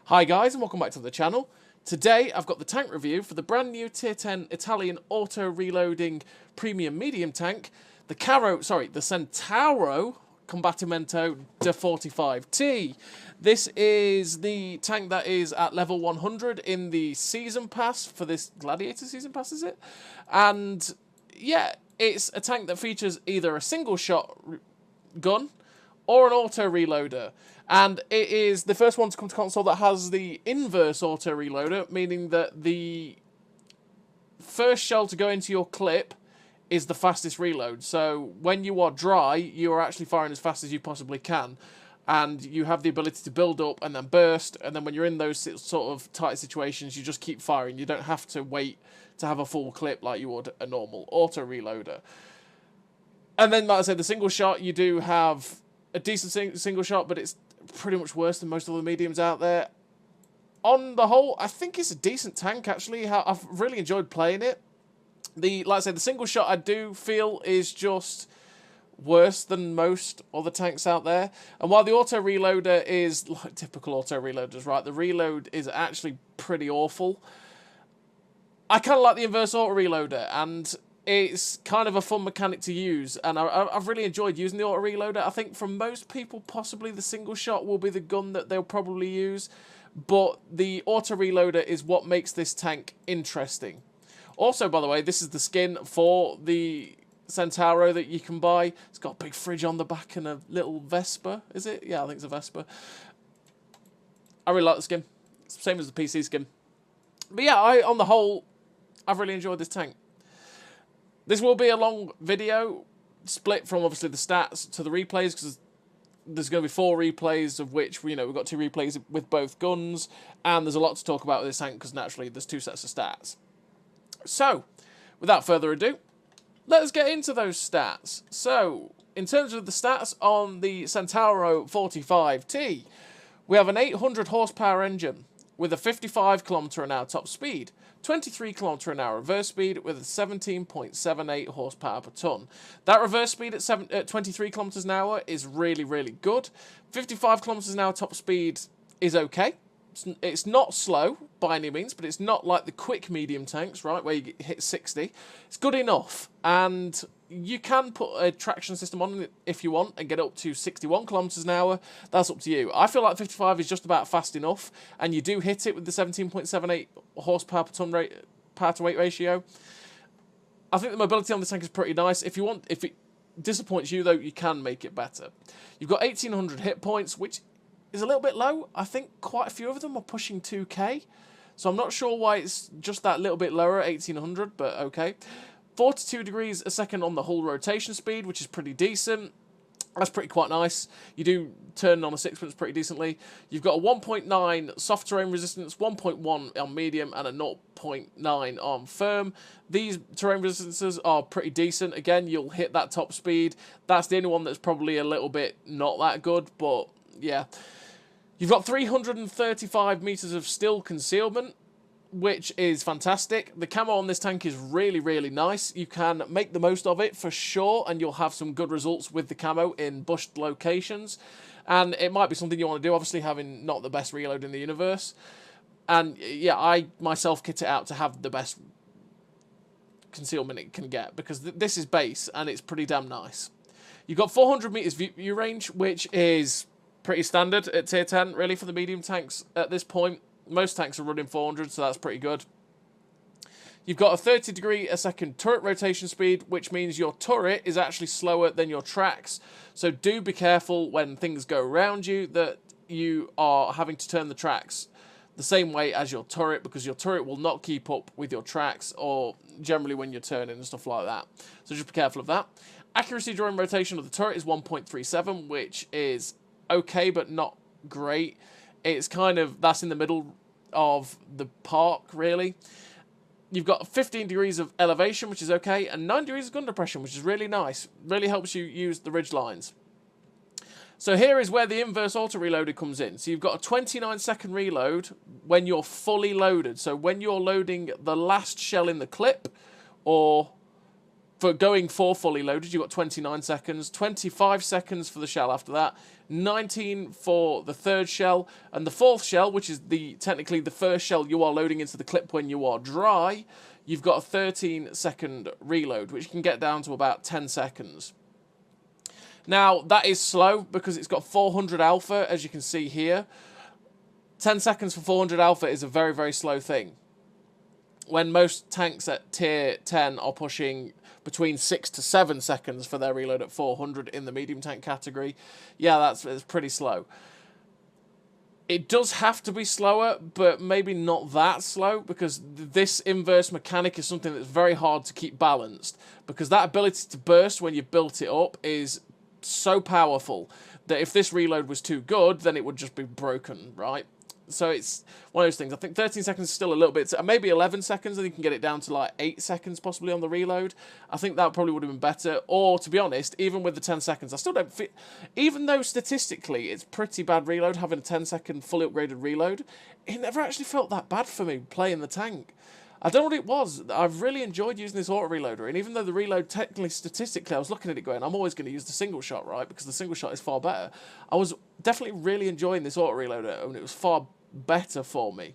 Hi guys and welcome back to the channel. Today I've got the tank review for the brand new Tier 10 Italian auto-reloading premium medium tank, the Centauro Combattimento da 45T. This is the tank that is at level 100 in the season pass for this Gladiator season pass, is it? And yeah, it's a tank that features either a single shot gun or an auto reloader. And it is the first one to come to console that has the inverse auto reloader, meaning that the first shell to go into your clip is the fastest reload. So when you are dry, you are actually firing as fast as you possibly can. And you have the ability to build up and then burst. And then when you're in those sort of tight situations, you just keep firing. You don't have to wait to have a full clip like you would a normal auto reloader. And then, like I said, the single shot, you do have a decent single shot, but it's pretty much worse than most of the mediums out there. On the whole, I think it's a decent tank, actually. I've really enjoyed playing it. Like I said, the single shot I do feel is just worse than most other tanks out there. And while the auto reloader is like typical auto reloaders, right, the reload is actually pretty awful. I kind of like the inverse auto reloader, and it's kind of a fun mechanic to use, and I've really enjoyed using the auto reloader. I think for most people, possibly the single shot will be the gun that they'll probably use, but the auto reloader is what makes this tank interesting. Also, by the way, this is the skin for the Centauro that you can buy. It's got a big fridge on the back and a little Vespa, is it? Yeah, I think it's a Vespa. I really like the skin. It's the same as the PC skin. But yeah, on the whole, I've really enjoyed this tank. This will be a long video, split from obviously the stats to the replays, because there's going to be 4 replays, of which, you know, we've got 2 replays with both guns, and there's a lot to talk about with this tank, because naturally there's 2 sets of stats. So, without further ado, let's get into those stats. So, in terms of the stats on the Centauro 45T, we have an 800 horsepower engine with a 55 km/h top speed, 23 km/h reverse speed with a 17.78 horsepower per ton. That reverse speed at 23 km/h is really, really good. 55 km/h top speed is okay. It's not slow by any means, but it's not like the quick medium tanks, right, where you hit 60. It's good enough, and you can put a traction system on it if you want and get up to 61 km/h. That's up to you. I feel like 55 is just about fast enough, and you do hit it with the 17.78 horsepower per ton power to weight ratio. I think the mobility on the tank is pretty nice. If it disappoints you though, you can make it better. You've got 1800 hit points, which is a little bit low. I think quite a few of them are pushing 2k, so I'm not sure why it's just that little bit lower at 1800, but okay. 42 degrees a second on the hull rotation speed, which is pretty decent. That's quite nice. You do turn on a sixpence pretty decently. You've got a 1.9 soft terrain resistance, 1.1 on medium, and a 0.9 on firm. These terrain resistances are pretty decent. Again, you'll hit that top speed. That's the only one that's probably a little bit not that good, but yeah. You've got 335 meters of still concealment, which is fantastic. The camo on this tank is really, really nice. You can make the most of it for sure, and you'll have some good results with the camo in bushed locations. And it might be something you want to do, obviously having not the best reload in the universe. And yeah, I myself kit it out to have the best concealment it can get, because this is base and it's pretty damn nice. You've got 400 meters view range, which is pretty standard at tier 10, really, for the medium tanks at this point. Most tanks are running 400, so that's pretty good. You've got a 30 degree a second turret rotation speed, which means your turret is actually slower than your tracks. So do be careful when things go around you that you are having to turn the tracks the same way as your turret, because your turret will not keep up with your tracks, or generally when you're turning and stuff like that. So just be careful of that. Accuracy during rotation of the turret is 1.37, which is okay, but not great. It's kind of, that's in the middle of the park, really. You've got 15 degrees of elevation, which is okay, and 9 degrees of gun depression, which is really nice. Really helps you use the ridge lines. So here is where the inverse auto reloader comes in. So you've got a 29-second reload when you're fully loaded. So when you're loading the last shell in the clip, or for going for fully loaded, you've got 29 seconds, 25 seconds for the shell after that, 19 for the third shell, and the fourth shell, which is technically the first shell you are loading into the clip when you are dry, you've got a 13-second reload, which can get down to about 10 seconds. Now, that is slow because it's got 400 alpha, as you can see here. 10 seconds for 400 alpha is a very, very slow thing. When most tanks at tier 10 are pushing between 6 to 7 seconds for their reload at 400 in the medium tank category, yeah, it's pretty slow. It does have to be slower, but maybe not that slow, because this inverse mechanic is something that's very hard to keep balanced, because that ability to burst when you've built it up is so powerful that if this reload was too good, then it would just be broken, right? So it's one of those things. I think 13 seconds is still a little bit, maybe 11 seconds, and you can get it down to like 8 seconds possibly on the reload. I think that probably would have been better. Or, to be honest, even with the 10 seconds, I still don't feel, even though statistically it's pretty bad reload, having a 10-second fully upgraded reload, it never actually felt that bad for me playing the tank. I don't know what it was. I've really enjoyed using this auto-reloader, and even though the reload, technically, statistically, I was looking at it going, I'm always going to use the single shot, right, because the single shot is far better. I was definitely really enjoying this auto-reloader, and it was far better for me.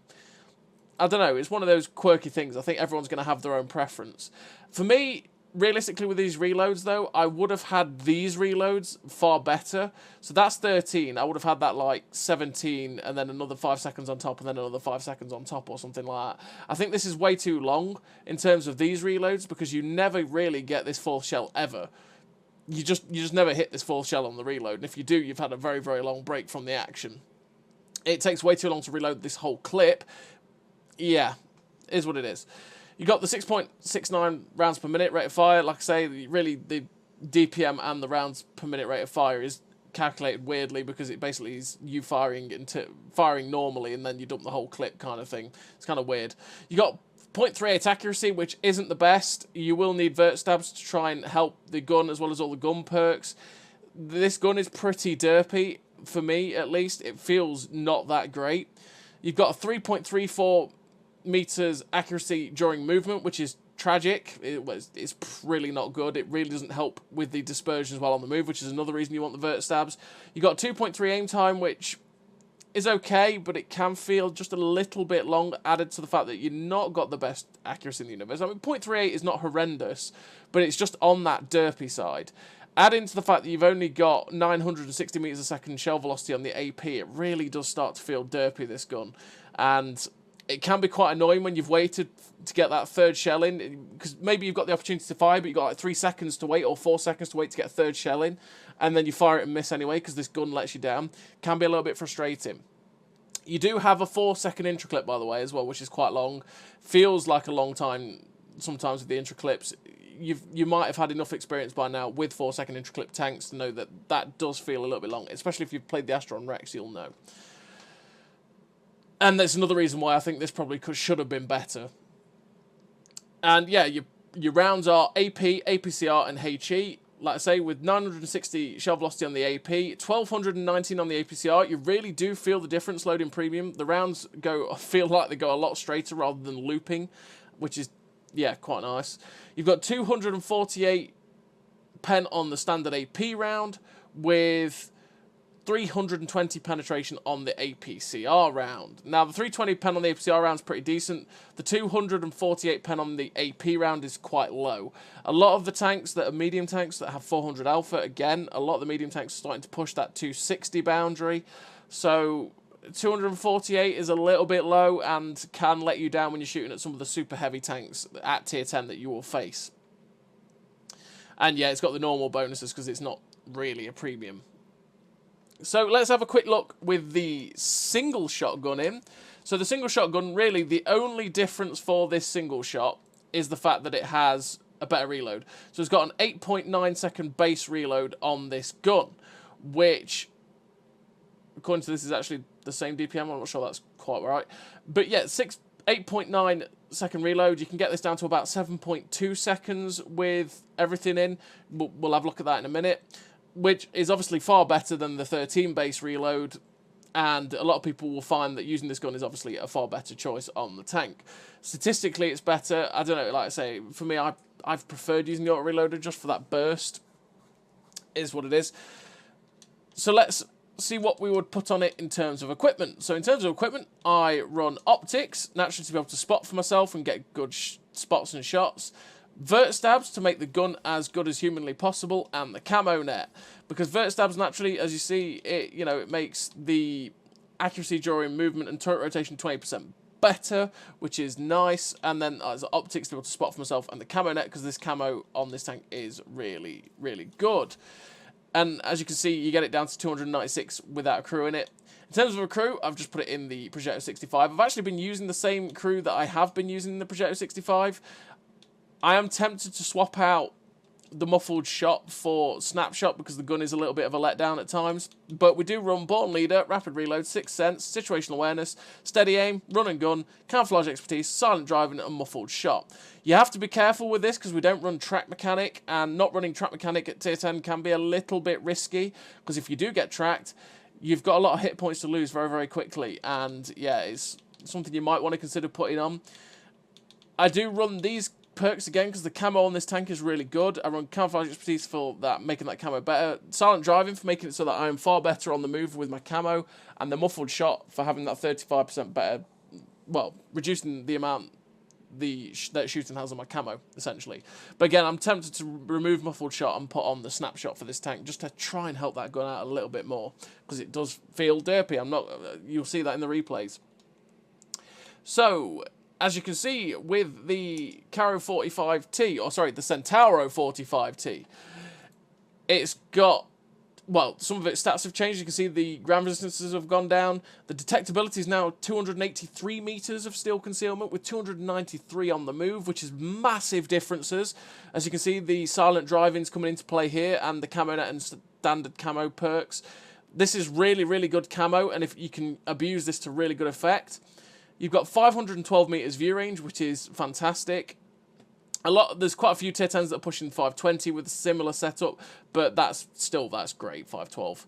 I don't know, it's one of those quirky things. I think everyone's going to have their own preference. For me, realistically, with these reloads, though, I would have had these reloads far better. So that's 13. I would have had that, like, 17, and then another 5 seconds on top, and then another 5 seconds on top, or something like that. I think this is way too long in terms of these reloads, because you never really get this fourth shell ever. You just never hit this fourth shell on the reload, and if you do, you've had a very, very long break from the action. It takes way too long to reload this whole clip. Yeah, is what it is. You got the 6.69 rounds per minute rate of fire. Like I say, really the DPM and the rounds per minute rate of fire is calculated weirdly, because it basically is you firing normally and then you dump the whole clip kind of thing. It's kind of weird. You got 0.38 accuracy, which isn't the best. You will need vert stabs to try and help the gun as well as all the gun perks. This gun is pretty derpy. For me, at least, it feels not that great. You've got a 3.34 meters accuracy during movement, which is tragic. It's really not good. It really doesn't help with the dispersion as well on the move, which is another reason you want the vert stabs. You've got 2.3 aim time, which is okay, but it can feel just a little bit long, added to the fact that you've not got the best accuracy in the universe. I mean, 0.38 is not horrendous, but it's just on that derpy side. Add into the fact that you've only got 960 meters a second shell velocity on the AP, it really does start to feel derpy, this gun. And it can be quite annoying when you've waited to get that third shell in, because maybe you've got the opportunity to fire, but you've got like 3 seconds to wait or 4 seconds to wait to get a third shell in, and then you fire it and miss anyway because this gun lets you down. Can be a little bit frustrating. You do have a 4-second intro clip, by the way, as well, which is quite long. Feels like a long time sometimes with the intro clips. You might have had enough experience by now with 4-second intro clip tanks to know that that does feel a little bit long, especially if you've played the Astron Rex, you'll know. And there's another reason why I think this probably should have been better. And yeah, your rounds are AP, APCR, and HE. Like I say, with 960 shell velocity on the AP, 1219 on the APCR, you really do feel the difference loading premium. The rounds feel like they go a lot straighter rather than looping, which is, yeah, quite nice. You've got 248 pen on the standard AP round, with 320 penetration on the APCR round. Now, the 320 pen on the APCR round is pretty decent. The 248 pen on the AP round is quite low. A lot of the tanks that are medium tanks that have 400 alpha, again, a lot of the medium tanks are starting to push that 260 boundary. So 248 is a little bit low and can let you down when you're shooting at some of the super heavy tanks at tier 10 that you will face. And yeah, it's got the normal bonuses because it's not really a premium. So let's have a quick look with the single shotgun in. So the single shotgun, really the only difference for this single shot is the fact that it has a better reload. So it's got an 8.9 second base reload on this gun, which, according to this, is actually the same DPM. I'm not sure that's quite right. But yeah, 8.9 second reload. You can get this down to about 7.2 seconds with everything in. We'll have a look at that in a minute, which is obviously far better than the 13 base reload, and a lot of people will find that using this gun is obviously a far better choice on the tank. Statistically, it's better. I don't know, like I say, for me, I've preferred using the auto reloader just for that burst, is what it is. So let's see what we would put on it in terms of equipment. So in terms of equipment, I run optics, naturally to be able to spot for myself and get good spots and shots. Vert stabs to make the gun as good as humanly possible, and the camo net, because vert stabs naturally, as you see, it makes the accuracy during movement and turret rotation 20% better, which is nice. And then as optics to be able to spot for myself, and the camo net, because this camo on this tank is really, really good. And as you can see, you get it down to 296 without a crew in it. In terms of a crew, I've just put it in the Progetto 65. I've actually been using the same crew that I have been using in the Progetto 65. I am tempted to swap out the muffled shot for snapshot because the gun is a little bit of a letdown at times. But we do run Born Leader, Rapid Reload, Sixth Sense, Situational Awareness, Steady Aim, Run and Gun, Camouflage Expertise, Silent Driving, and Muffled Shot. You have to be careful with this because we don't run Track Mechanic, and not running Track Mechanic at tier 10 can be a little bit risky because if you do get tracked, you've got a lot of hit points to lose very, very quickly. And yeah, it's something you might want to consider putting on. I do run these perks again because the camo on this tank is really good. I run Camouflage Expertise for that, making that camo better. Silent Driving for making it so that I am far better on the move with my camo. And the Muffled Shot for having that 35% better, well, reducing the amount that shooting has on my camo, essentially. But again, I'm tempted to remove Muffled Shot and put on the Snapshot for this tank, just to try and help that gun out a little bit more, because it does feel derpy. You'll see that in the replays. So, as you can see with the Caro 45T, or sorry, the Centauro 45T, it's got, well, some of its stats have changed. You can see the ground resistances have gone down. The detectability is now 283 meters of steel concealment with 293 on the move, which is massive differences. As you can see, the silent driving's coming into play here, and the camo net and standard camo perks. This is really, really good camo, and if you can abuse this to really good effect. You've got 512 meters view range, which is fantastic. There's quite a few tier 10s that are pushing 520 with a similar setup, but that's great, 512.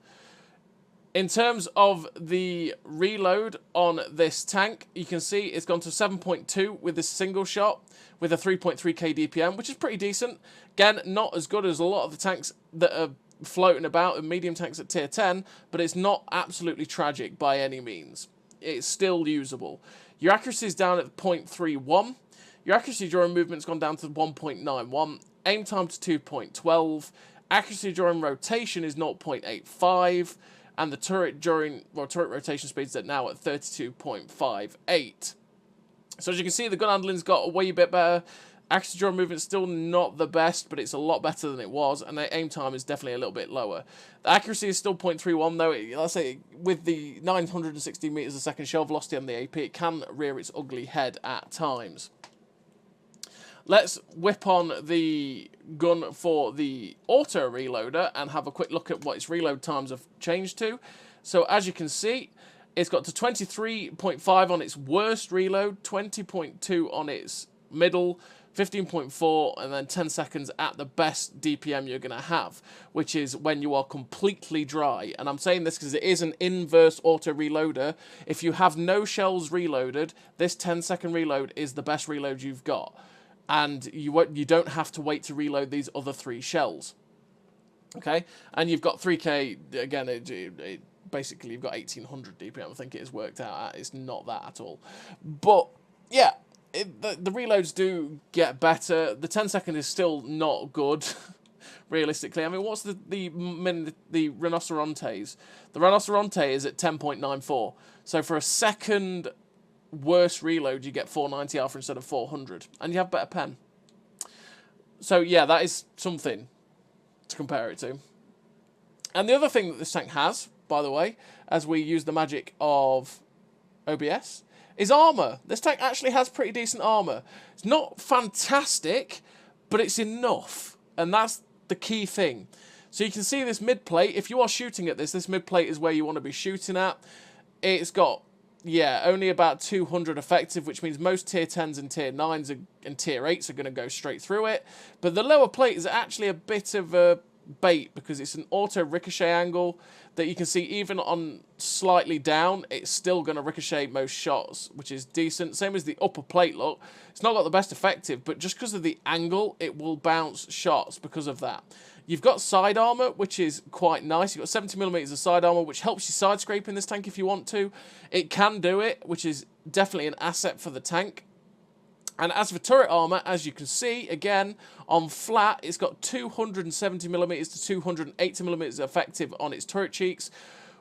In terms of the reload on this tank, you can see it's gone to 7.2 with this single shot with a 3.3k DPM, which is pretty decent. Again, not as good as a lot of the tanks that are floating about and medium tanks at tier 10, but it's not absolutely tragic by any means. It's still usable. Your accuracy is down at 0.31. Your accuracy during movement's gone down to 1.91. Aim time to 2.12. Accuracy during rotation is 0.85. And the turret rotation speed's now at 32.58. So as you can see, the gun handling's got a wee bit better. Accuracy during movement's still not the best, but it's a lot better than it was, and the aim time is definitely a little bit lower. The accuracy is still 0.31, though. Let's say with the 960 meters a second shell velocity on the AP, it can rear its ugly head at times. Let's whip on the gun for the auto reloader and have a quick look at what its reload times have changed to. So as you can see, it's got to 23.5 on its worst reload, 20.2 on its middle, 15.4, and then 10 seconds at the best DPM you're going to have, which is when you are completely dry. And I'm saying this because it is an inverse auto reloader. If you have no shells reloaded, this 10-second reload is the best reload you've got. And you don't have to wait to reload these other 3 shells. Okay? And you've got 3k, again, basically you've got 1800 DPM, I think it is worked out at. It's not that at all. But, yeah. The reloads do get better. The 10-second is still not good, realistically. I mean, what's the Rinocerontes? The Rinoceronte is at 10.94. So for a second worse reload, you get 490 alpha instead of 400. And you have better pen. So, yeah, that is something to compare it to. And the other thing that this tank has, by the way, as we use the magic of OBS, is armor. This tank actually has pretty decent armor. It's not fantastic, but it's enough. And that's the key thing. So you can see this mid plate. If you are shooting at this mid plate is where you want to be shooting at. It's got, yeah, only about 200 effective, which means most tier 10s and tier 9s and tier 8s are going to go straight through it. But the lower plate is actually a bit of a bait because it's an auto ricochet angle that you can see even on slightly down, it's still going to ricochet most shots, which is decent. Same as the upper plate look. It's not got the best effective, but just because of the angle, it will bounce shots because of that. You've got side armor, which is quite nice. You've got 70mm of side armor, which helps you side scrape in this tank if you want to. It can do it, which is definitely an asset for the tank. And as for turret armor, as you can see, again, on flat, it's got 270mm to 280mm effective on its turret cheeks,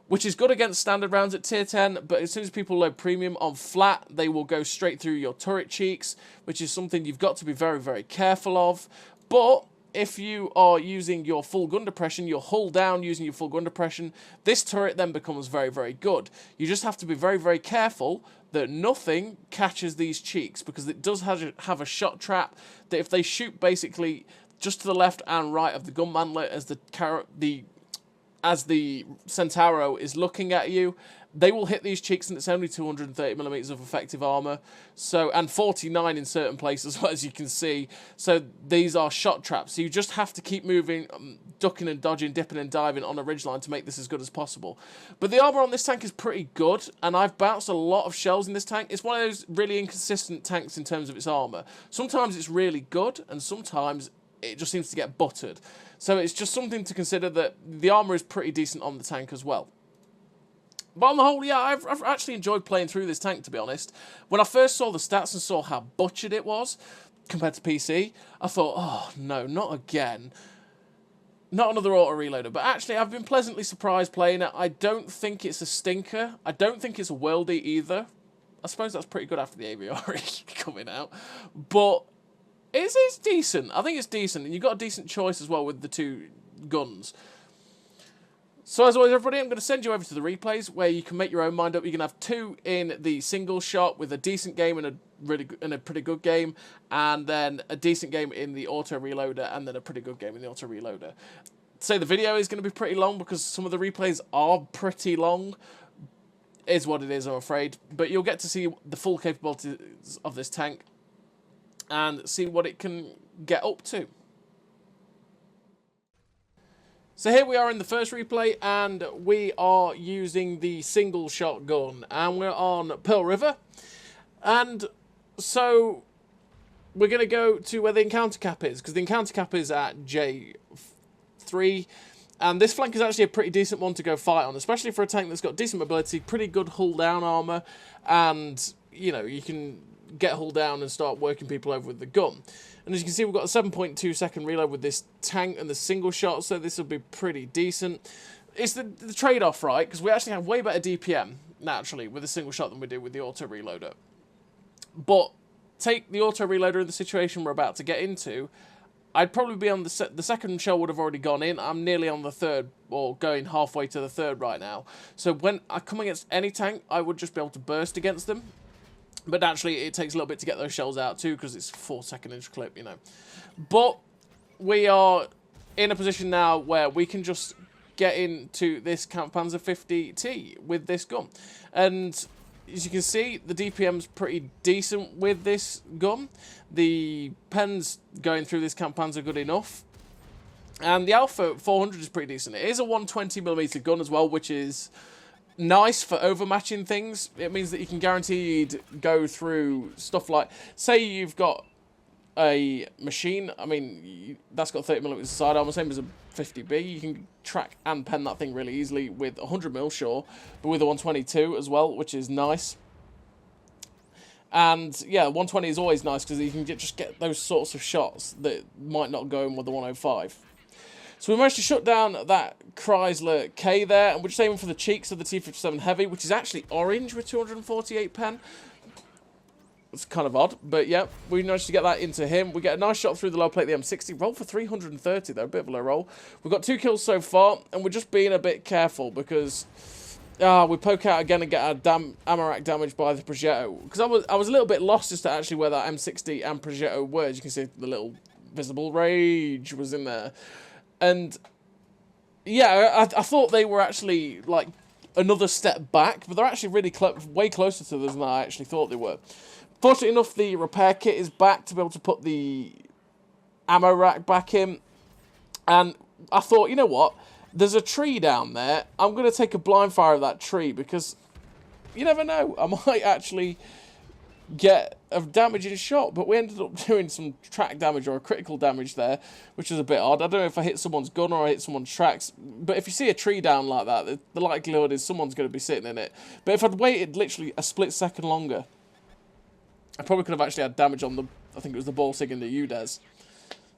which is good against standard rounds at tier 10, but as soon as people load premium on flat, they will go straight through your turret cheeks, which is something you've got to be very, very careful of. But if you are using your full gun depression, your hull down using your full gun depression, this turret then becomes very, very good. You just have to be very, very careful that nothing catches these cheeks, because it does have a shot trap that if they shoot basically just to the left and right of the gun mantlet as the Centauro is looking at you, they will hit these cheeks, and it's only 230mm of effective armor, so, and 49 in certain places, as you can see. So these are shot traps. So you just have to keep moving, ducking and dodging, dipping and diving on a ridgeline to make this as good as possible. But the armor on this tank is pretty good, and I've bounced a lot of shells in this tank. It's one of those really inconsistent tanks in terms of its armor. Sometimes it's really good, and sometimes it just seems to get buttered. So it's just something to consider, that the armor is pretty decent on the tank as well. But on the whole, yeah, I've actually enjoyed playing through this tank, to be honest. When I first saw the stats and saw how butchered it was compared to PC, I thought, oh, no, not again. Not another auto-reloader. But actually, I've been pleasantly surprised playing it. I don't think it's a stinker. I don't think it's a worldie either. I suppose that's pretty good after the AVR coming out. But it's decent. I think it's decent. And you've got a decent choice as well with the two guns. So as always, everybody, I'm going to send you over to the replays where you can make your own mind up. You can have two in the single shot with a decent game and a pretty good game, and then a decent game in the auto reloader, and then a pretty good game in the auto reloader. So the video is going to be pretty long because some of the replays are pretty long. Is what it is, I'm afraid. But you'll get to see the full capabilities of this tank and see what it can get up to. So here we are in the first replay, and we are using the single shotgun, and we're on Pearl River. And so we're going to go to where the encounter cap is, because the encounter cap is at J3, and this flank is actually a pretty decent one to go fight on, especially for a tank that's got decent mobility, pretty good hull down armor, and, you know, you can get hull down and start working people over with the gun. And as you can see, we've got a 7.2 second reload with this tank and the single shot, so this will be pretty decent. It's the trade-off, right? Because we actually have way better DPM, naturally, with a single shot than we do with the auto-reloader. But take the auto-reloader in the situation we're about to get into, I'd probably be on the second shell would have already gone in. I'm nearly on the third, or going halfway to the third right now. So when I come against any tank, I would just be able to burst against them. But naturally, it takes a little bit to get those shells out too, because it's a 4-second-inch clip, you know. But we are in a position now where we can just get into this Kampfpanzer 50T with this gun. And as you can see, the DPM's pretty decent with this gun. The pens going through this Kampfpanzer are good enough. And the Alpha 400 is pretty decent. It is a 120mm gun as well, which is nice for overmatching things. It means that you can guaranteed go through stuff like, say you've got a machine, I mean, that's got 30mm side armor, same as a 50B. You can track and pen that thing really easily with 100mm, sure, but with a 122 as well, which is nice. And yeah, 120 is always nice because you can just get those sorts of shots that might not go in with the 105. So we managed to shut down that Chrysler K there, and we're just aiming for the cheeks of the T57 Heavy, which is actually orange with 248 pen. It's kind of odd, but yeah, we managed to get that into him. We get a nice shot through the low plate, the M60. Roll for 330 though, a bit of a low roll. We've got 2 kills so far, and we're just being a bit careful because we poke out again and get our ammo rack damaged by the Progetto. Because I was a little bit lost as to actually where that M60 and Progetto were. As you can see, the little visible rage was in there. And yeah, I thought they were actually like another step back, but they're actually really way closer to us than I actually thought they were. Fortunately enough, the repair kit is back to be able to put the ammo rack back in. And I thought, you know what? There's a tree down there. I'm going to take a blind fire of that tree because you never know. I might actually get a damaging shot, but we ended up doing some track damage or a critical damage there, which was a bit odd. I don't know if I hit someone's gun or I hit someone's tracks, but if you see a tree down like that, the likelihood is someone's going to be sitting in it. But if I'd waited literally a split second longer, I probably could have actually had damage on the, I think it was the ball sig in the UDES.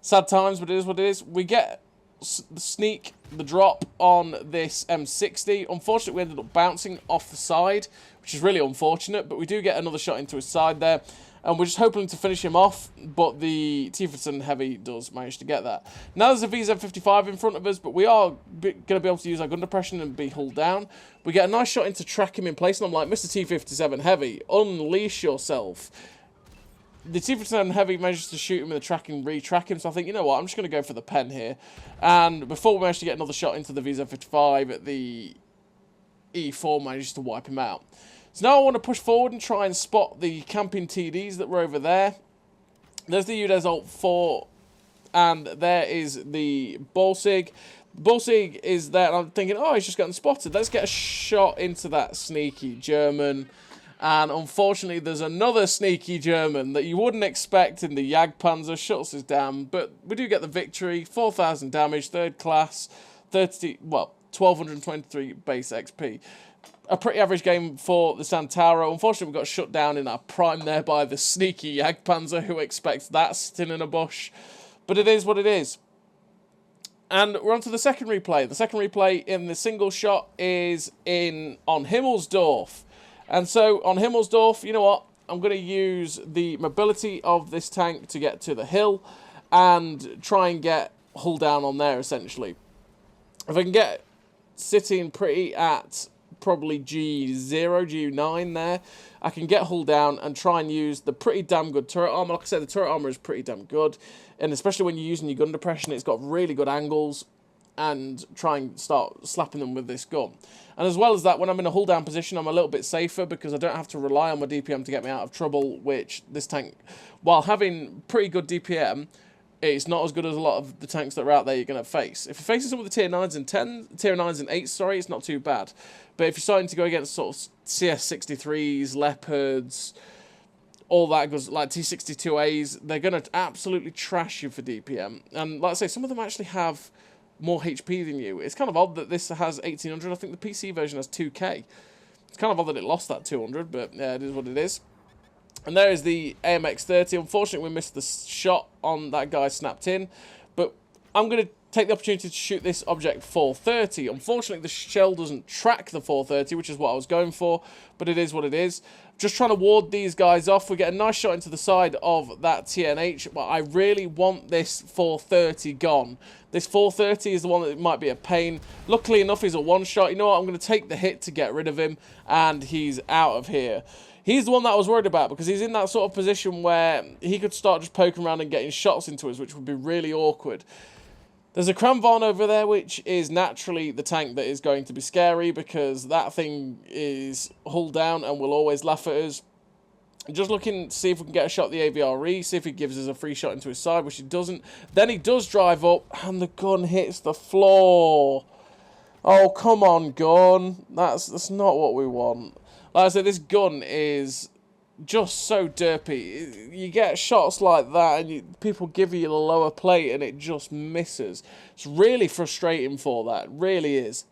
Sad times, but it is what it is. We get the sneak, the drop on this M60. Unfortunately, we ended up bouncing off the side, which is really unfortunate, but we do get another shot into his side there, and we're just hoping to finish him off, but the T-57 Heavy does manage to get that. Now there's a VZ55 in front of us, but we are going to be able to use our gun depression and be hulled down. We get a nice shot in to track him in place, and I'm like, Mr. T-57 Heavy, unleash yourself. The T-57 Heavy manages to shoot him with the track and re-track him, so I think, you know what, I'm just going to go for the pen here. And before we manage to get another shot into the VZ55, the E4 manages to wipe him out. So now I want to push forward and try and spot the camping TDs that were over there. There's the UDES Alt 4, and there is the Balsig. Balsig is there, and I'm thinking, oh, he's just gotten spotted. Let's get a shot into that sneaky German. And unfortunately, there's another sneaky German that you wouldn't expect in the Jagdpanzer. Shuts us down, but we do get the victory. 4,000 damage, 3rd class, 1,223 base XP. A pretty average game for the Centauro. Unfortunately, we got shut down in our prime there by the sneaky Jagdpanzer. Who expects that sitting in a bush? But it is what it is. And we're on to the second replay. The second replay in the single shot is on Himmelsdorf. And so, on Himmelsdorf, you know what? I'm going to use the mobility of this tank to get to the hill and try and get hull down on there, essentially. If I can get sitting pretty at probably G0, G9 there, I can get hull down and try and use the pretty damn good turret armor. Like I said, the turret armor is pretty damn good. And especially when you're using your gun depression, it's got really good angles. And try and start slapping them with this gun. And as well as that, when I'm in a hull down position, I'm a little bit safer because I don't have to rely on my DPM to get me out of trouble, which this tank, while having pretty good DPM, it's not as good as a lot of the tanks that are out there you're going to face. If you're facing some of the tier 9s and 8s, sorry, it's not too bad. But if you're starting to go against sort of CS63s, Leopards, all that goes, like T62As, they're going to absolutely trash you for DPM. And like I say, some of them actually have more HP than you. It's kind of odd that this has 1800. I think the PC version has 2K. It's kind of odd that it lost that 200, but yeah, it is what it is. And there is the AMX-30. Unfortunately, we missed the shot on that guy snapped in, but I'm going to take the opportunity to shoot this object 430. Unfortunately, the shell doesn't track the 430, which is what I was going for, but it is what it is. Just trying to ward these guys off. We get a nice shot into the side of that TNH, but I really want this 430 gone. This 430 is the one that might be a pain. Luckily enough, he's a one-shot. You know what? I'm going to take the hit to get rid of him, and he's out of here. He's the one that I was worried about because he's in that sort of position where he could start just poking around and getting shots into us, which would be really awkward. There's a Kramvon over there, which is naturally the tank that is going to be scary because that thing is hull down and will always laugh at us. Just looking to see if we can get a shot at the AVRE, see if he gives us a free shot into his side, which he doesn't. Then he does drive up, and the gun hits the floor. Oh, come on, gun. That's not what we want. Like I said, this gun is just so derpy. You get shots like that, and people give you the lower plate, and it just misses. It's really frustrating for that. It really is.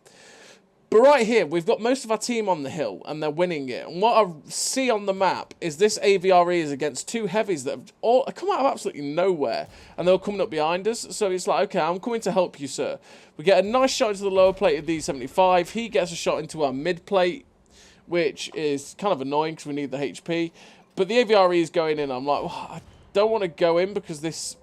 But right here, we've got most of our team on the hill, and they're winning it. And what I see on the map is this AVRE is against two heavies that have all come out of absolutely nowhere, and they're coming up behind us. So it's like, okay, I'm coming to help you, sir. We get a nice shot into the lower plate of the 75. He gets a shot into our mid plate, which is kind of annoying because we need the HP. But the AVRE is going in. I'm like, oh, I don't want to go in because this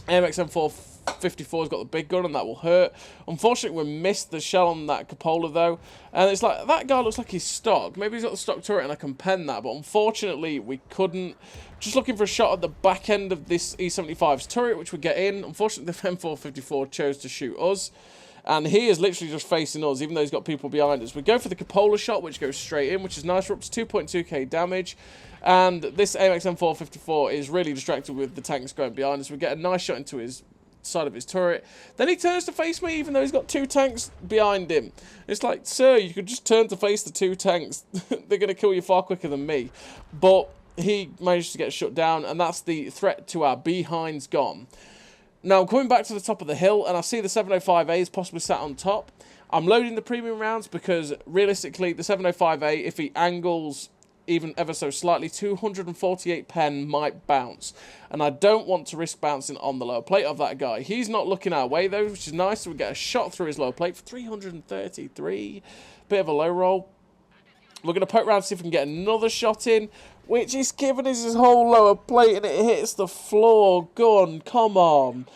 AMX M454 has got the big gun and that will hurt. Unfortunately, we missed the shell on that cupola though. And it's like, that guy looks like he's stock. Maybe he's got the stock turret and I can pen that. But unfortunately, we couldn't. Just looking for a shot at the back end of this E75's turret, which we get in. Unfortunately, the M454 chose to shoot us. And he is literally just facing us, even though he's got people behind us. We go for the cupola shot, which goes straight in, which is nice. We're up to 2.2k damage. And this AMX M454 is really distracted with the tanks going behind us. We get a nice shot into his side of his turret. Then he turns to face me, even though he's got two tanks behind him. It's like, sir, you could just turn to face the two tanks. They're going to kill you far quicker than me. But he managed to get shut down, and that's the threat to our behinds gone. Now, coming back to the top of the hill, and I see the 705A is possibly sat on top. I'm loading the premium rounds because, realistically, the 705A, if he angles even ever so slightly, 248 pen might bounce. And I don't want to risk bouncing on the lower plate of that guy. He's not looking our way, though, which is nice. So we get a shot through his lower plate for 333. Bit of a low roll. We're going to poke around to see if we can get another shot in, which is giving us his whole lower plate, and it hits the floor. Gun, come on.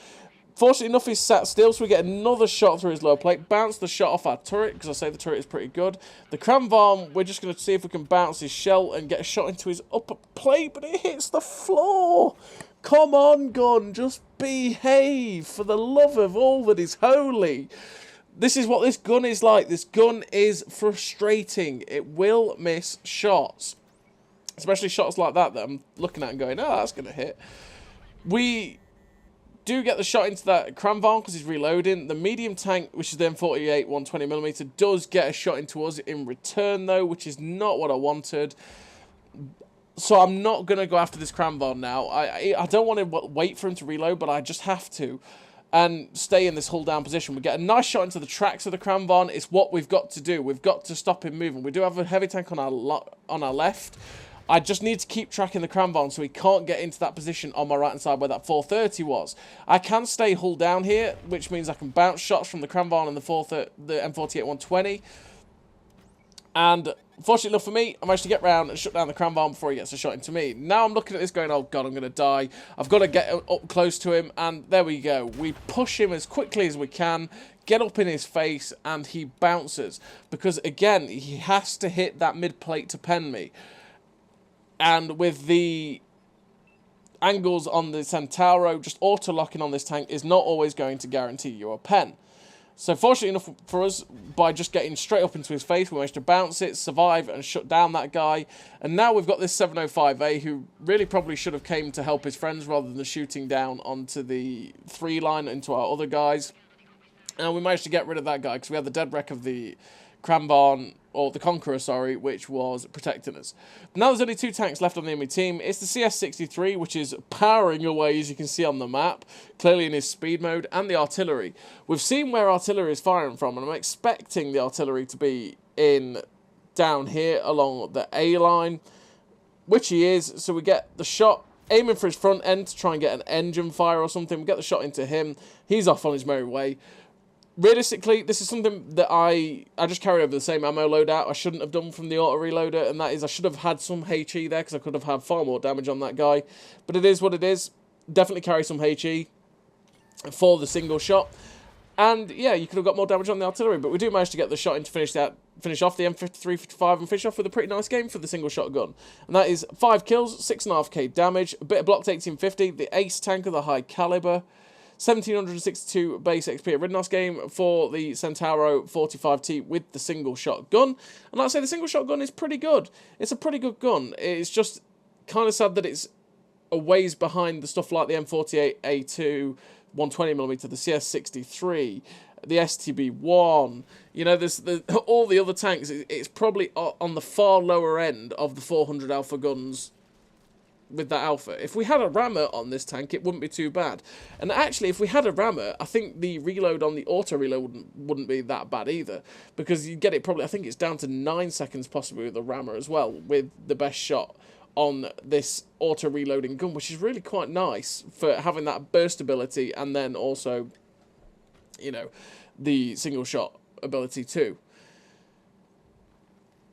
Fortunately enough, he's sat still, so we get another shot through his lower plate. Bounce the shot off our turret, because I say the turret is pretty good. The Cranvarm, we're just going to see if we can bounce his shell and get a shot into his upper plate, but it hits the floor. Come on, gun, just behave, for the love of all that is holy. This is what this gun is like. This gun is frustrating. It will miss shots. Especially shots like that I'm looking at and going, oh, that's going to hit. We do get the shot into that Cranvarm because he's reloading. The medium tank, which is the M48 120mm, does get a shot into us in return, though, which is not what I wanted. So I'm not going to go after this Cranvarm now. I don't want to wait for him to reload, but I just have to. And stay in this hull down position. We get a nice shot into the tracks of the Cranvarm. It's what we've got to do. We've got to stop him moving. We do have a heavy tank on our left. I just need to keep tracking the Cranvarm so he can't get into that position on my right-hand side where that 430 was. I can stay hull down here, which means I can bounce shots from the Cranvarm and the M48 120. And fortunately enough for me, I managed to get round and shut down the Cranvarm before he gets a shot into me. Now I'm looking at this going, oh god, I'm going to die. I've got to get up close to him, and there we go. We push him as quickly as we can, get up in his face, and he bounces. Because again, he has to hit that mid-plate to pen me. And with the angles on the Centauro, just auto-locking on this tank is not always going to guarantee you a pen. So fortunately enough for us, by just getting straight up into his face, we managed to bounce it, survive, and shut down that guy. And now we've got this 705A, who really probably should have came to help his friends rather than shooting down onto the 3 line into our other guys. And we managed to get rid of that guy because we had the dead wreck of the Cranvarm, or the Conqueror, sorry, which was protecting us. Now there's only 2 tanks left on the enemy team. It's the CS63, which is powering away, as you can see on the map, clearly in his speed mode, and the artillery. We've seen where artillery is firing from, and I'm expecting the artillery to be in down here along the A line, which he is. So we get the shot, aiming for his front end to try and get an engine fire or something. We get the shot into him. He's off on his merry way. Realistically, this is something that I just carried over the same ammo loadout I shouldn't have done from the autoreloader, and that is I should have had some HE there because I could have had far more damage on that guy. But it is what it is. Definitely carry some HE for the single shot. And yeah, you could have got more damage on the artillery, but we do manage to get the shot in to finish off the M53, 55, and finish off with a pretty nice game for the single shot gun. And that is 5 kills, 6.5k damage, a bit of blocked 1850, the ace tank of the high caliber, 1762 base XP. A really nice game for the Centauro 45T with the single shot gun. And like I say, the single shot gun is pretty good. It's a pretty good gun. It's just kind of sad that it's a ways behind the stuff like the M48A2, 120mm, the CS63, the STB1. You know, there's all the other tanks. It's probably on the far lower end of the 400 alpha guns with that alpha. If we had a rammer on this tank, it wouldn't be too bad. And actually, if we had a rammer, I think the reload on the auto reload wouldn't be that bad either, because you get it probably, I think it's down to 9 seconds possibly with the rammer as well, with the best shot on this auto reloading gun, which is really quite nice for having that burst ability, and then also, you know, the single shot ability too.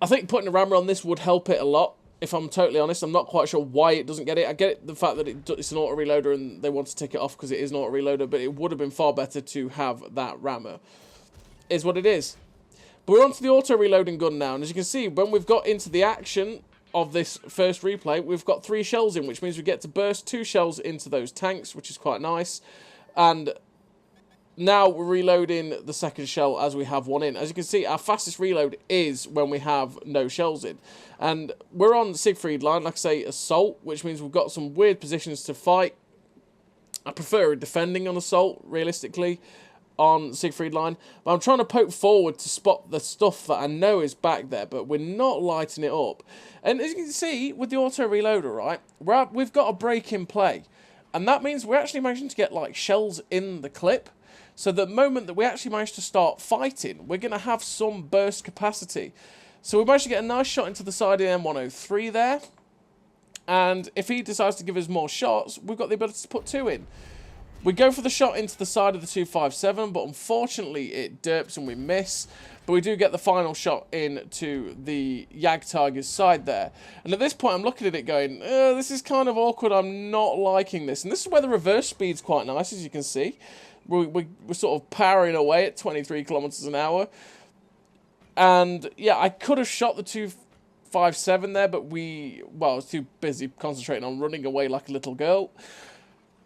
I think putting a rammer on this would help it a lot. If I'm totally honest, I'm not quite sure why it doesn't get it. I get it, the fact that it's an auto-reloader and they want to take it off because it is an auto-reloader, but it would have been far better to have that rammer. Is what it is. But we're on to the auto-reloading gun now, and as you can see, when we've got into the action of this first replay, we've got 3 shells in, which means we get to burst 2 shells into those tanks, which is quite nice. And now we're reloading the second shell as we have one in. As you can see, our fastest reload is when we have no shells in. And we're on Siegfried line, like I say, assault, which means we've got some weird positions to fight. I prefer defending on assault, realistically. on Siegfried line, but I'm trying to poke forward to spot the stuff that I know is back there, but we're not lighting it up. And as you can see, with the auto-reloader, right, we've got a break in play. And that means we're actually managing to get, like, shells in the clip. So the moment that we actually manage to start fighting, we're going to have some burst capacity. So we managed to get a nice shot into the side of the M103 there. And if he decides to give us more shots, we've got the ability to put 2 in. We go for the shot into the side of the 257, but unfortunately it derps and we miss. But we do get the final shot into the Jagdtiger's side there. And at this point I'm looking at it going, this is kind of awkward, I'm not liking this. And this is where the reverse speed's quite nice, as you can see. We're sort of powering away at 23 kilometers an hour. And yeah, I could have shot the 257 there, but I was too busy concentrating on running away like a little girl.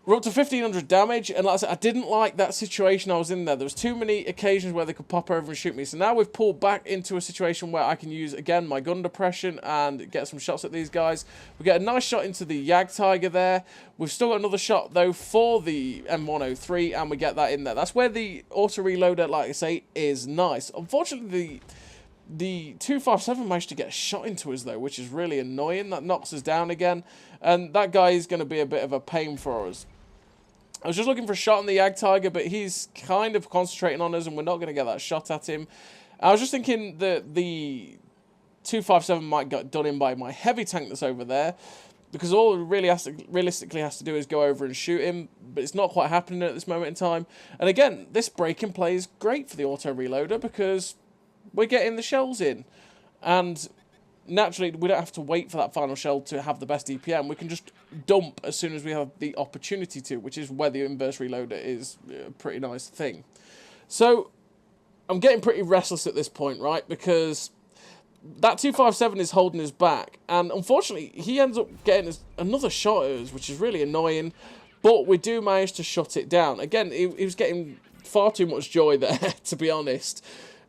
We're up to 1,500 damage, and like I said, I didn't like that situation I was in there. There was too many occasions where they could pop over and shoot me. So now we've pulled back into a situation where I can use, again, my gun depression and get some shots at these guys. We get a nice shot into the Jagdtiger there. We've still got another shot, though, for the M103, and we get that in there. That's where the auto-reloader, like I say, is nice. Unfortunately, the 257 managed to get a shot into us, though, which is really annoying. That knocks us down again, and that guy is going to be a bit of a pain for us. I was just looking for a shot on the Jagdtiger, but he's kind of concentrating on us, and we're not going to get that shot at him. I was just thinking that the 257 might get done in by my heavy tank that's over there, because all it really realistically has to do is go over and shoot him, but it's not quite happening at this moment in time. And again, this break-in play is great for the auto-reloader, because we're getting the shells in. And naturally, we don't have to wait for that final shell to have the best DPM. We can just dump as soon as we have the opportunity to, which is where the inverse reloader is a pretty nice thing. So, I'm getting pretty restless at this point, right? Because that 257 is holding us back. And unfortunately, he ends up getting another shot at us, which is really annoying. But we do manage to shut it down. Again, he was getting far too much joy there, to be honest.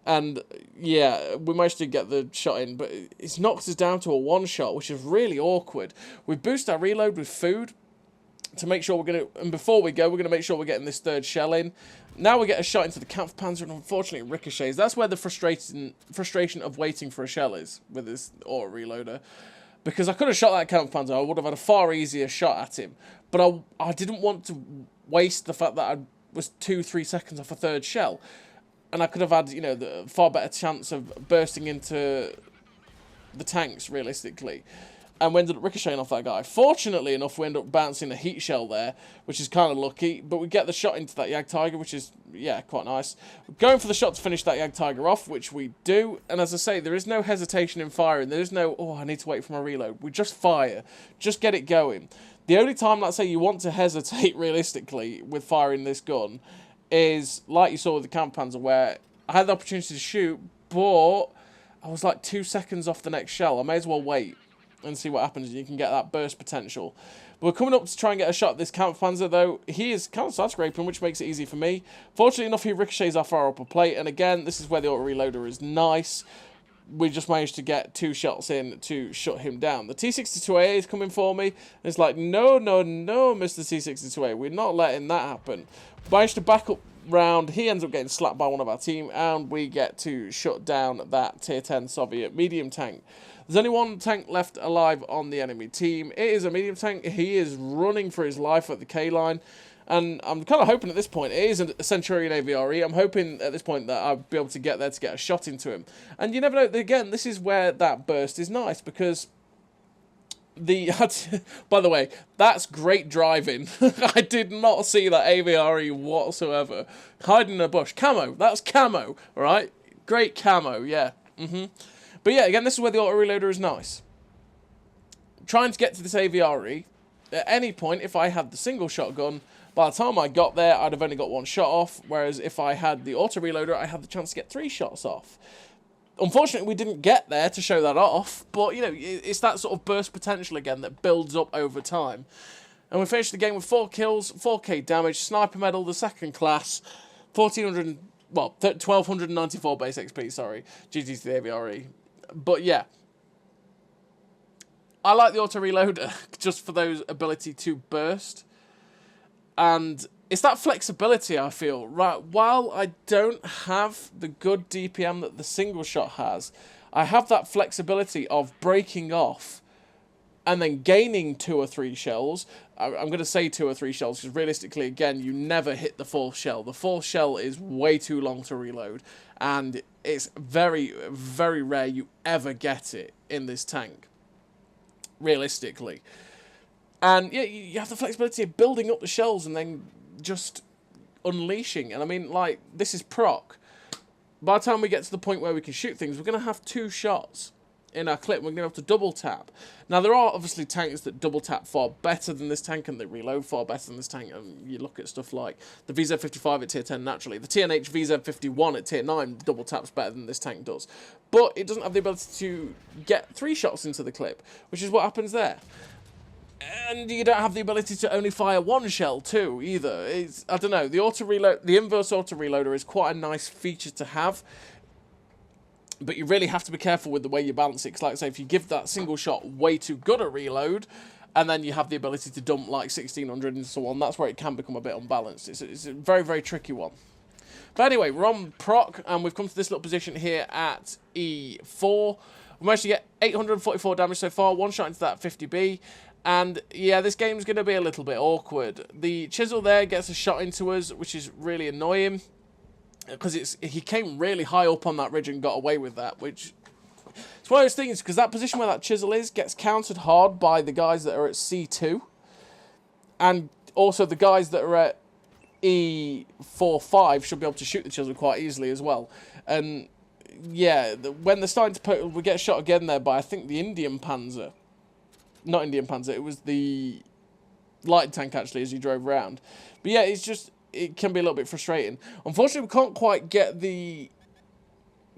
And, yeah, we managed to get the shot in, but it's knocked us down to a one-shot, which is really awkward. We boost our reload with food to make sure we're going to... And before we go, we're going to make sure we're getting this third shell in. Now we get a shot into the Kampfpanzer, and unfortunately it ricochets. That's where the frustration of waiting for a shell is with this auto-reloader. Because I could have shot that Kampfpanzer, I would have had a far easier shot at him. But I didn't want to waste the fact that I was 2-3 seconds off a third shell. And I could have had, you know, the far better chance of bursting into the tanks, realistically. And we ended up ricocheting off that guy. Fortunately enough, we ended up bouncing a heat shell there, which is kind of lucky. But we get the shot into that Jagdtiger, which is, yeah, quite nice. We're going for the shot to finish that Jagdtiger off, which we do. And as I say, there is no hesitation in firing. There is no, oh, I need to wait for my reload. We just fire. Just get it going. The only time, let's say, you want to hesitate, realistically, with firing this gun is, like you saw with the Kampfpanzer, where I had the opportunity to shoot, but I was like 2 seconds off the next shell. I may as well wait and see what happens, and you can get that burst potential. But we're coming up to try and get a shot at this Kampfpanzer, though. He is kind of side-scraping, which makes it easy for me. Fortunately enough, he ricochets off our upper plate, and again, this is where the auto-reloader is nice. We just managed to get 2 shots in to shut him down. The T-62A is coming for me. It's like, no, no, no, Mr. T-62A. We're not letting that happen. Managed to back up round. He ends up getting slapped by one of our team, and we get to shut down that Tier 10 Soviet medium tank. There's only one tank left alive on the enemy team. It is a medium tank. He is running for his life at the K-line. And I'm kind of hoping at this point, it is a Centurion AVRE. I'm hoping at this point that I'll be able to get there to get a shot into him. And you never know, again, this is where that burst is nice, because by the way, that's great driving. I did not see that AVRE whatsoever. Hiding in a bush. Camo. That's camo, right? Great camo, yeah. But yeah, again, this is where the auto-reloader is nice. Trying to get to this AVRE, at any point, if I had the single shotgun, by the time I got there, I'd have only got 1 shot off, whereas if I had the auto-reloader, I had the chance to get 3 shots off. Unfortunately, we didn't get there to show that off, but, you know, it's that sort of burst potential again that builds up over time. And we finished the game with 4 kills, 4k damage, sniper medal, the second class, 1294 base XP, sorry, GG to the AVRE. But, yeah. I like the auto-reloader just for those ability to burst. And it's that flexibility, I feel. Right, while I don't have the good DPM that the single shot has, I have that flexibility of breaking off and then gaining 2 or 3 shells. I'm going to say 2 or 3 shells because realistically, again, you never hit the 4th shell. The 4th shell is way too long to reload, and it's very, very rare you ever get it in this tank, realistically. And yeah, you have the flexibility of building up the shells and then just unleashing. And I mean, like, this is proc. By the time we get to the point where we can shoot things, we're going to have 2 shots in our clip. We're going to have to double tap. Now, there are obviously tanks that double tap far better than this tank, and they reload far better than this tank. And you look at stuff like the VZ55 at tier 10 naturally. The TNH VZ51 at tier 9 double taps better than this tank does. But it doesn't have the ability to get 3 shots into the clip, which is what happens there. And you don't have the ability to only fire 1 shell too, either. It's, I don't know, the inverse auto reloader is quite a nice feature to have, but you really have to be careful with the way you balance it. Because like I say, if you give that single shot way too good a reload, and then you have the ability to dump like 1600 and so on, that's where it can become a bit unbalanced. It's a very, very tricky one. But anyway, we're on proc, and we've come to this little position here at E4. We managed to get 844 damage so far, 1 shot into that 50B. And yeah, this game's going to be a little bit awkward. The chisel there gets a shot into us, which is really annoying, because he came really high up on that ridge and got away with that, which it's one of those things, because that position where that chisel is gets countered hard by the guys that are at C2, and also the guys that are at E4-5 should be able to shoot the chisel quite easily as well. And yeah, when they're starting to we get shot again there by, I think, the Indian Panzer. Not Indian Panzer, it was the light tank, actually, as he drove around. But yeah, it can be a little bit frustrating. Unfortunately, we can't quite get the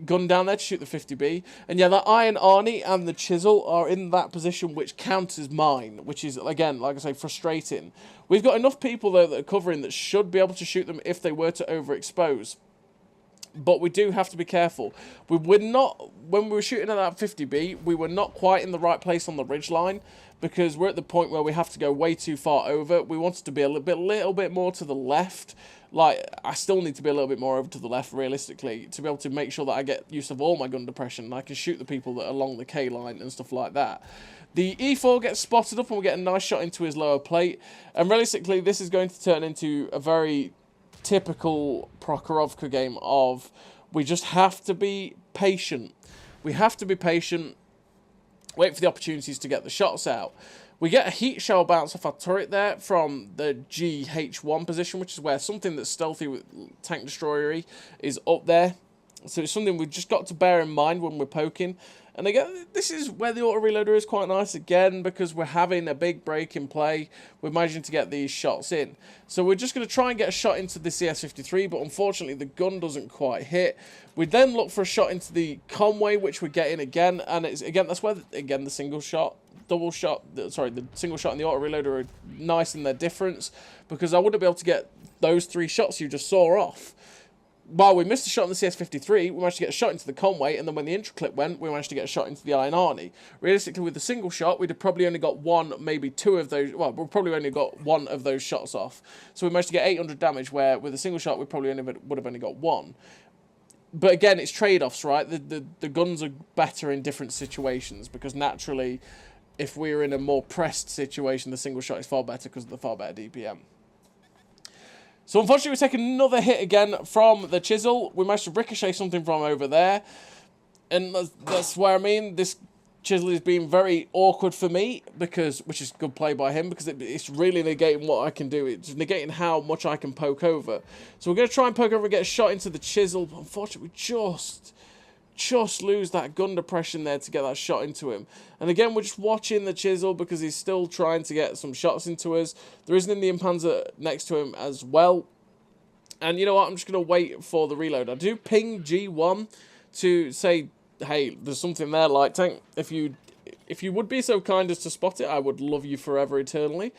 gun down there to shoot the 50B. And yeah, that Iron Arnie and the chisel are in that position which counts as mine, which is, again, like I say, frustrating. We've got enough people, though, that are covering that should be able to shoot them if they were to overexpose. But we do have to be careful. We're not, when we were shooting at that 50B, we were not quite in the right place on the ridge line, because we're at the point where we have to go way too far over. We wanted to be a little bit more to the left. Like, I still need to be a little bit more over to the left, realistically, to be able to make sure that I get use of all my gun depression, and I can shoot the people that are along the K line and stuff like that. The E4 gets spotted up, and we get a nice shot into his lower plate. And realistically, this is going to turn into a very typical Prokhorovka game of, we just have to be patient. We have to be patient, wait for the opportunities to get the shots out. We get a heat shell bounce off our turret there from the GH1 position, which is where something that's stealthy with tank destroyery is up there. So it's something we've just got to bear in mind when we're poking. And again, this is where the auto-reloader is quite nice again, because we're having a big break in play. We're managing to get these shots in. So we're just going to try and get a shot into the CS53, but unfortunately the gun doesn't quite hit. We then look for a shot into the Conway, which we're getting again. And it's again, that's where, again, the single shot, the single shot and the auto-reloader are nice in their difference, because I wouldn't be able to get those 3 shots you just saw off. While we missed a shot on the CS53, we managed to get a shot into the Conway, and then when the intro clip went, we managed to get a shot into the Iron Arnie. Realistically, with the single shot, we'd have probably only got 1, maybe 2 of those, well, we've probably only got 1 of those shots off. So we managed to get 800 damage, where with a single shot, we probably would have only got 1. But again, it's trade-offs, right? The guns are better in different situations, because naturally, if we're in a more pressed situation, the single shot is far better because of the far better DPM. So unfortunately, we take another hit again from the chisel. We managed to ricochet something from over there. And that's where, I mean, this chisel is being very awkward for me, because, which is good play by him, because it's really negating what I can do. It's negating how much I can poke over. So we're going to try and poke over and get a shot into the chisel. But unfortunately, we just lose that gun depression there to get that shot into him. And again, we're just watching the chisel, because he's still trying to get some shots into us. There is an Indian Panzer next to him as well. And you know what? I'm just going to wait for the reload. I do ping G1 to say, hey, there's something there, light tank. If you would be so kind as to spot it, I would love you forever, eternally.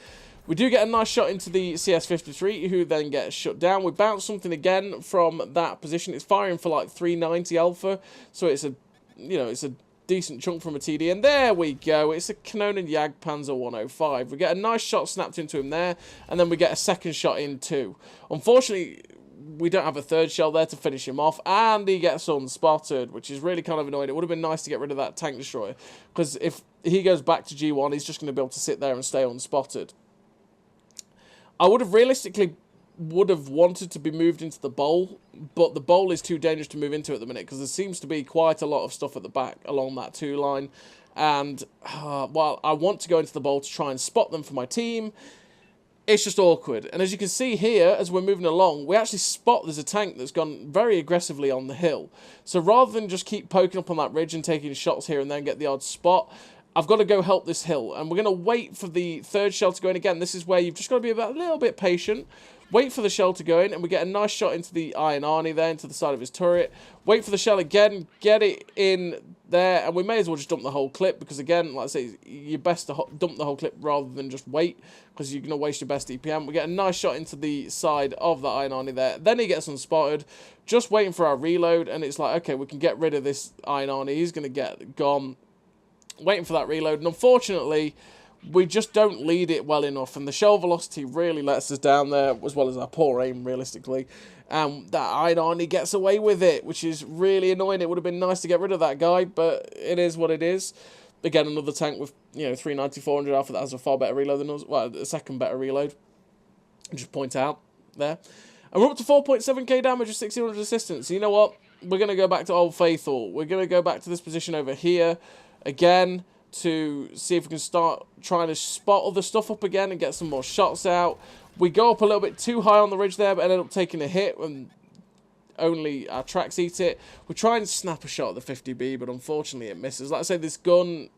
We do get a nice shot into the CS53, who then gets shut down. We bounce something again from that position. It's firing for like 390 alpha, so it's a, you know, it's a decent chunk from a TD, and there we go. It's a Cannon Jagdpanzer 105. We get a nice shot snapped into him there, and then we get a second shot in too. Unfortunately, we don't have a third shell there to finish him off, and he gets unspotted, which is really kind of annoying. It would have been nice to get rid of that tank destroyer, because if he goes back to G1, he's just going to be able to sit there and stay unspotted. I would have realistically wanted to be moved into the bowl, but the bowl is too dangerous to move into at the minute, because there seems to be quite a lot of stuff at the back along that 2 line, and while I want to go into the bowl to try and spot them for my team, it's just awkward. And as you can see here, as we're moving along, we actually spot there's a tank that's gone very aggressively on the hill. So rather than just keep poking up on that ridge and taking shots here and then get the odd spot, I've got to go help this hill. And we're going to wait for the third shell to go in again. This is where you've just got to be a little bit patient. Wait for the shell to go in, and we get a nice shot into the Iron Arnie there, into the side of his turret. Wait for the shell again, get it in there, and we may as well just dump the whole clip, because again, like I say, you're best to dump the whole clip rather than just wait, because you're going to waste your best EPM. We get a nice shot into the side of the Iron Arnie there. Then he gets unspotted, just waiting for our reload, and it's like, okay, we can get rid of this Iron Arnie. He's going to get gone. Waiting for that reload, and unfortunately, we just don't lead it well enough, and the shell velocity really lets us down there, as well as our poor aim, realistically. That Iron Arnie gets away with it, which is really annoying. It would have been nice to get rid of that guy, but it is what it is. Again, another tank with, 390, 400 alpha that has a far better reload than us. Well, a second better reload. Just point out there. And we're up to 4.7k damage with 1600 assistance. You know what? We're going to go back to Old Faithful. We're going to go back to this position over here again, to see if we can start trying to spot other stuff up again and get some more shots out. We go up a little bit too high on the ridge there, but ended up taking a hit when only our tracks eat it. We try and snap a shot at the 50B, but unfortunately it misses. Like I say, this gun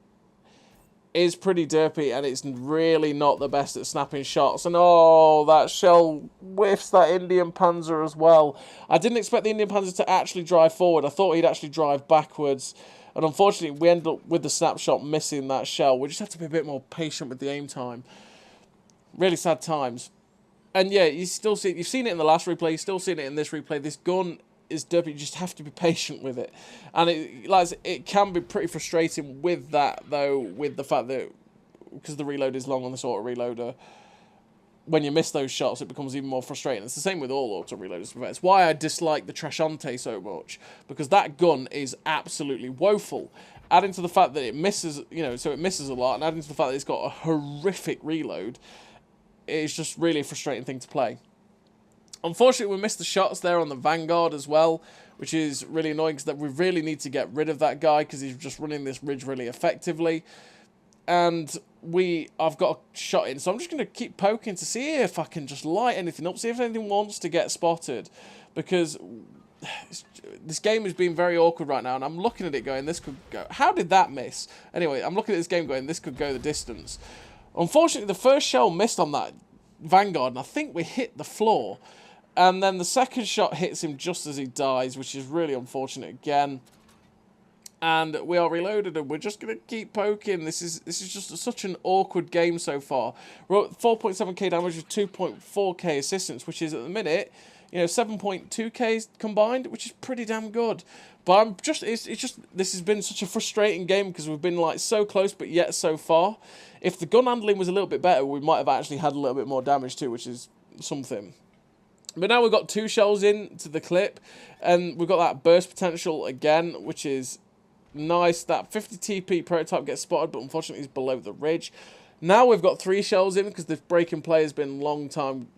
is pretty derpy, and it's really not the best at snapping shots. And oh, that shell whiffs that Indian Panzer as well. I didn't expect the Indian Panzer to actually drive forward. I thought he'd actually drive backwards. And unfortunately, we end up with the snapshot missing that shell. We just have to be a bit more patient with the aim time. Really sad times. And yeah, you still see, you've seen it in the last replay, you've still seen it in this replay. This gun is derpy, you just have to be patient with it. And it can be pretty frustrating with that, though, with the fact that, because the reload is long on this auto-reloader, when you miss those shots, it becomes even more frustrating. It's the same with all auto-reloaders. It's why I dislike the Trashante so much, because that gun is absolutely woeful. Adding to the fact that it misses, so it misses a lot, and adding to the fact that it's got a horrific reload, it's just really a frustrating thing to play. Unfortunately, we missed the shots there on the Vanguard as well, which is really annoying, because we really need to get rid of that guy, because he's just running this ridge really effectively. And I've got a shot in, so I'm just going to keep poking to see if I can just light anything up, see if anything wants to get spotted, because this game has been very awkward right now, and I'm looking at it going, this could go. How did that miss? Anyway, I'm looking at this game going, this could go the distance. Unfortunately, the first shell missed on that Vanguard, and I think we hit the floor, and then the second shot hits him just as he dies, which is really unfortunate again. And we are reloaded, and we're just going to keep poking. This is just such an awkward game so far. We're at 4.7k damage with 2.4k assistance, which is at the minute, 7.2k combined, which is pretty damn good. But this has been such a frustrating game, because we've been like so close, but yet so far. If the gun handling was a little bit better, we might have actually had a little bit more damage too, which is something. But now we've got 2 shells into the clip, and we've got that burst potential again, which is nice. That 50 TP prototype gets spotted, but unfortunately he's below the ridge. Now we've got 3 shells in, because the break-in play has been a long time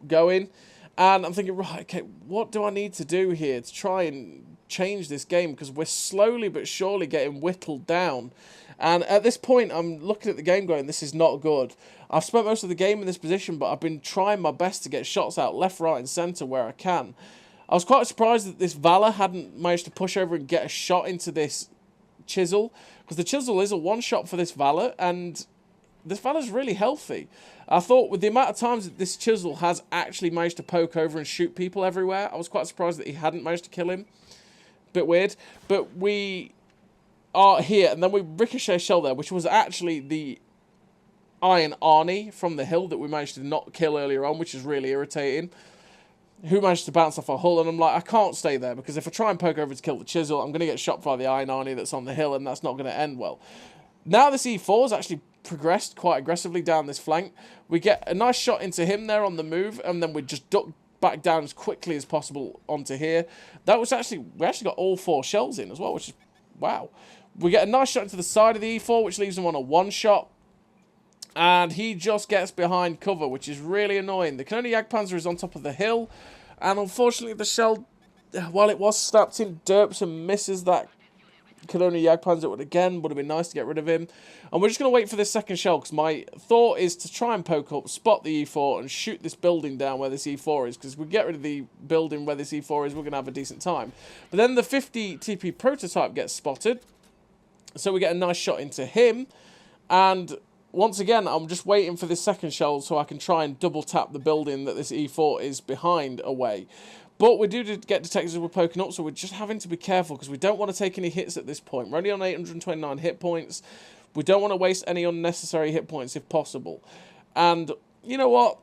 going. And I'm thinking, right, okay, what do I need to do here to try and change this game? Because we're slowly but surely getting whittled down. And at this point, I'm looking at the game going, this is not good. I've spent most of the game in this position, but I've been trying my best to get shots out left, right, and centre where I can. I was quite surprised that this Valor hadn't managed to push over and get a shot into this Chisel, because the Chisel is a one-shot for this Valor, and this Valor's really healthy. I thought with the amount of times that this Chisel has actually managed to poke over and shoot people everywhere, I was quite surprised that he hadn't managed to kill him. Bit weird. But we are here, and then we ricochet a shell there, which was actually the Iron Arnie from the hill that we managed to not kill earlier on, which is really irritating. who managed to bounce off our hull, and I'm like, I can't stay there, because if I try and poke over to kill the chisel, I'm going to get shot by the Iron Arnie that's on the hill, and that's not going to end well. Now this E4 has actually progressed quite aggressively down this flank. We get a nice shot into him there on the move, and then we just duck back down as quickly as possible onto here. That was actually, we actually got all 4 shells in as well, which is, wow. We get a nice shot into the side of the E4, which leaves him on a 1-shot. And he just gets behind cover, which is really annoying. The Canonier Jagdpanzer is on top of the hill, and unfortunately the shell, while it was snapped in, derps and misses that Canonier Jagdpanzer. It would have been nice to get rid of him. And we're just going to wait for this second shell, because my thought is to try and poke up, spot the E4, and shoot this building down where this E4 is, because if we get rid of the building where this E4 is, we're going to have a decent time. But then the 50 TP prototype gets spotted, so we get a nice shot into him, and once again, I'm just waiting for this second shell so I can try and double tap the building that this E4 is behind away. But we do get detected as we're poking up, so we're just having to be careful, because we don't want to take any hits at this point. We're only on 829 hit points. We don't want to waste any unnecessary hit points if possible. And you know what?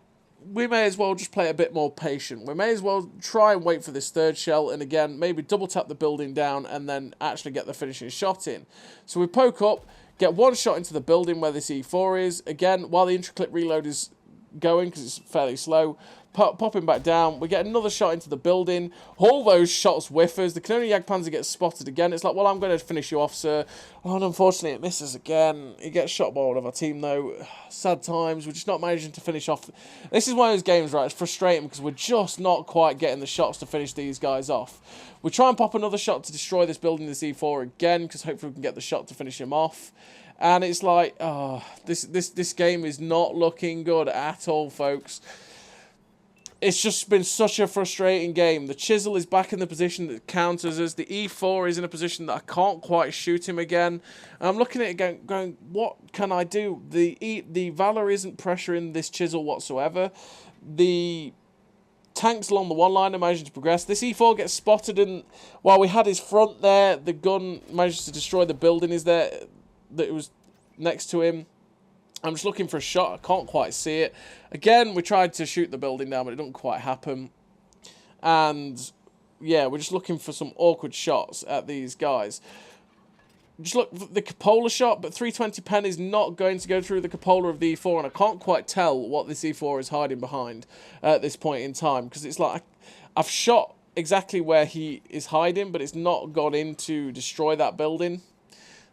We may as well just play a bit more patient. We may as well try and wait for this third shell, and again, maybe double tap the building down and then actually get the finishing shot in. So we poke up, get 1 shot into the building where this E4 is. Again, while the intraclip reload is going, because it's fairly slow, popping back down. We get another shot into the building. All those shots whiffers. The Canonier Jagdpanzer gets spotted again. It's like, well, I'm going to finish you off, sir. Oh, and unfortunately, it misses again. He gets shot by one of our team, though. Sad times. We're just not managing to finish off. This is one of those games, right? It's frustrating, because we're just not quite getting the shots to finish these guys off. We try and pop another shot to destroy this building, this E4 again, because hopefully we can get the shot to finish him off. And it's like, oh, this game is not looking good at all, folks. It's just been such a frustrating game. The chisel is back in the position that counters us. The E4 is in a position that I can't quite shoot him again. And I'm looking at it going, what can I do? The Valor isn't pressuring this chisel whatsoever. The tanks along the one line are managing to progress. This E4 gets spotted, and while we had his front there, the gun manages to destroy the building that was next to him. I'm just looking for a shot. I can't quite see it. Again, we tried to shoot the building down, but it didn't quite happen. And yeah, we're just looking for some awkward shots at these guys. Just look for the cupola shot, but 320 pen is not going to go through the cupola of the E4, and I can't quite tell what this E4 is hiding behind at this point in time, because it's like I've shot exactly where he is hiding, but it's not gone in to destroy that building.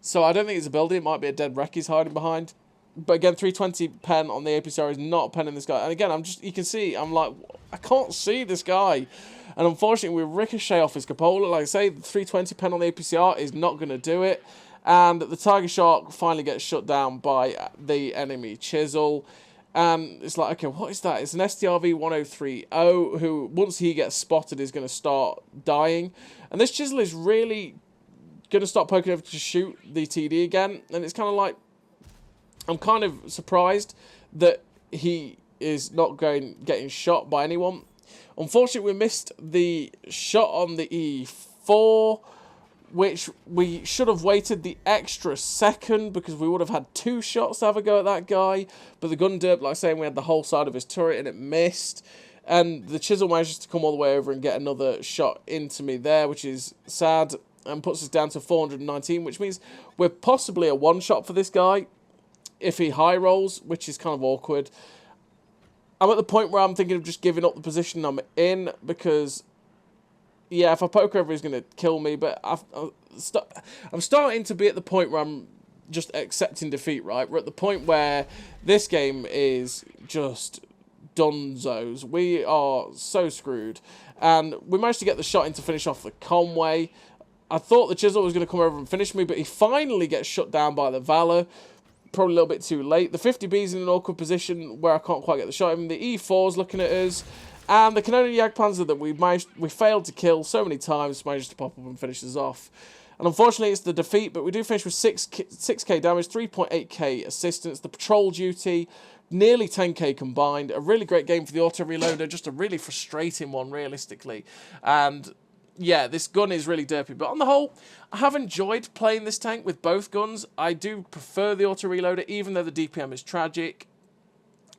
So I don't think it's a building. It might be a dead wreck he's hiding behind. But again, 320 pen on the APCR is not penning this guy. And again, you can see, I'm like, I can't see this guy. And unfortunately, we ricochet off his cupola. Like I say, the 320 pen on the APCR is not going to do it. And the Tiger Shark finally gets shut down by the enemy chisel. And it's like, okay, what is that? It's an STRV 1030, who, once he gets spotted, is going to start dying. And this chisel is really going to start poking over to shoot the TD again. And it's kind of like, I'm kind of surprised that he is not getting shot by anyone. Unfortunately, we missed the shot on the E4, which we should have waited the extra second, because we would have had 2 shots to have a go at that guy. But the gun derped, like I say, we had the whole side of his turret and it missed. And the chisel manages to come all the way over and get another shot into me there, which is sad, and puts us down to 419, which means we're possibly a 1-shot for this guy if he high rolls, which is kind of awkward. I'm at the point where I'm thinking of just giving up the position I'm in, because, yeah, if I poke over, he's going to kill me. But I'm starting to be at the point where I'm just accepting defeat, right? We're at the point where this game is just dunzos. We are so screwed. And we managed to get the shot in to finish off the Conway. I thought the chisel was going to come over and finish me, but he finally gets shut down by the Valor. Probably a little bit too late. The 50B's in an awkward position where I can't quite get the shot. I mean, the E4's looking at us. And the Canonier Jagdpanzer that we failed to kill so many times managed to pop up and finish us off. And unfortunately, it's the defeat, but we do finish with 6k damage, 3.8k assistance. The patrol duty, nearly 10k combined. A really great game for the Autoreloader, just a really frustrating one, realistically. And yeah, this gun is really derpy, but on the whole, I have enjoyed playing this tank with both guns. I do prefer the Autoreloader, even though the DPM is tragic.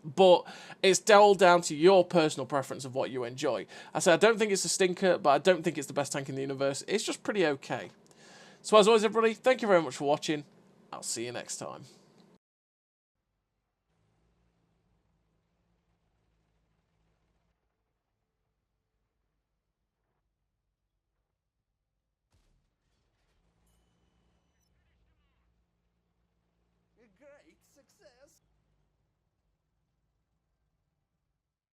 But it's all down to your personal preference of what you enjoy. I say I don't think it's a stinker, but I don't think it's the best tank in the universe. It's just pretty okay. So as always, everybody, thank you very much for watching. I'll see you next time. You're great.